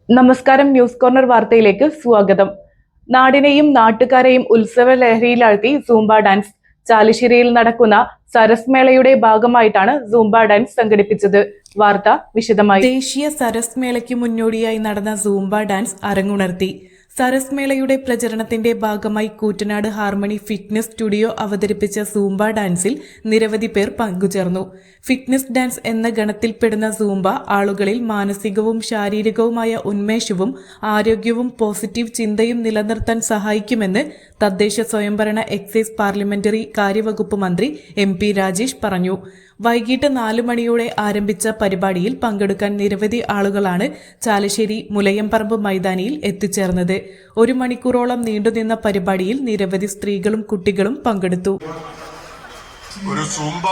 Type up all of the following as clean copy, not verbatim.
നമസ്കാരം. News corner വാർത്തയിലേക്ക് സ്വാഗതം. നാടിനെയും നാട്ടുകാരെയും ഉത്സവ ലഹരിയിലാഴ്ത്തി സൂംബ ഡാൻസ്. ചാലിശ്ശേരിയിൽ നടക്കുന്ന സരസ് മേളയുടെ ഭാഗമായിട്ടാണ് സൂംബ ഡാൻസ് സംഘടിപ്പിച്ചത്. വാർത്ത വിശദമായി. ദേശീയ സരസ് മേളയ്ക്ക് മുന്നോടിയായി നടന്ന സൂംബ ഡാൻസ് അരങ്ങുണർത്തി. സരസ് മേളയുടെ പ്രചരണത്തിന്റെ ഭാഗമായി കൂറ്റനാട് ഹാർമണി ഫിറ്റ്നസ് സ്റ്റുഡിയോ അവതരിപ്പിച്ച സൂംബ ഡാൻസിൽ നിരവധി പേർ പങ്കുചേർന്നു. ഫിറ്റ്നസ് ഡാൻസ് എന്ന ഗണത്തിൽപ്പെടുന്ന സൂംബ ആളുകളിൽ മാനസികവും ശാരീരികവുമായ ഉന്മേഷവും ആരോഗ്യവും പോസിറ്റീവ് ചിന്തയും നിലനിർത്താൻ സഹായിക്കുമെന്ന് തദ്ദേശ സ്വയംഭരണ എക്സൈസ് പാർലമെന്ററി കാര്യവകുപ്പ് മന്ത്രി MP രാജേഷ് പറഞ്ഞു. വൈകിട്ട് 4 മണിയോടെ ആരംഭിച്ച പരിപാടിയിൽ പങ്കെടുക്കാൻ നിരവധി ആളുകളാണ് ചാലിശ്ശേരി മുലയംപറമ്പ് മൈതാനിയിൽ എത്തിച്ചേർന്നത്. 1 മണിക്കൂറോളം നീണ്ടുനിന്ന പരിപാടിയിൽ നിരവധി സ്ത്രീകളും കുട്ടികളും പങ്കെടുത്തു. ഒരു സൂംബ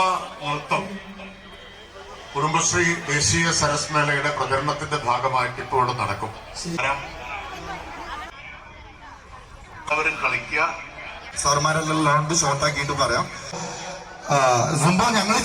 നൃത്തം കുടുംബശ്രീ ദേശീയ സരസ് മേളയുടെ പ്രചരണത്തിന്റെ ഭാഗമായിട്ട് ഇപ്പോൾ നടക്കും. അവരും കളിക്കുക. സാർമാരെല്ലാം ഷോർട്ടാക്കിയിട്ട് പറയാം. സൂംബ ഞങ്ങൾ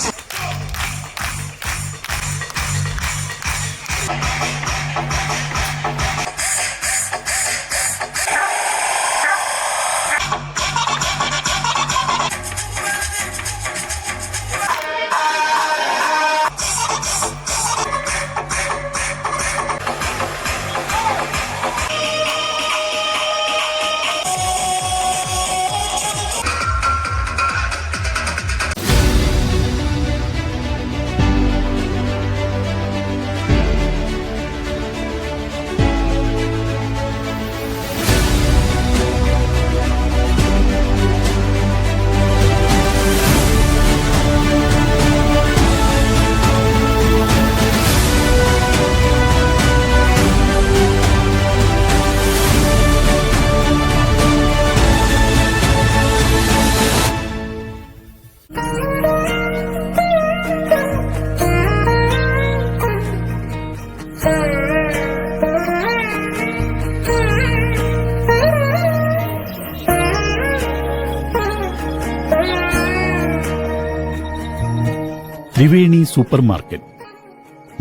ത്രിവേണി സൂപ്പർ മാർക്കറ്റ്.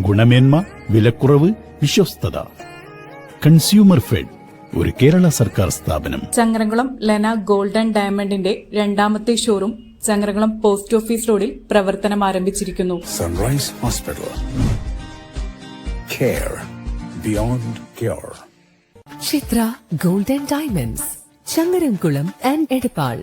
ഗുണമേന്മ, വിലക്കുറവ്, വിശ്വസ്തത. കൺസ്യൂമർ ഫെഡ്, ഒരു കേരള സർക്കാർ സ്ഥാപനം. ചങ്ങരംകുളം ലെന ഗോൾഡ് ആൻഡ് ഡയമണ്ടിന്റെ 2ാമത്തെ ഷോറൂം ചങ്ങരംകുളം പോസ്റ്റ് ഓഫീസ് റോഡിൽ പ്രവർത്തനം ആരംഭിച്ചിരിക്കുന്നു. Sunrise hospital, care beyond cure. Chitra gold and diamonds, Changaramkulam and Edappal.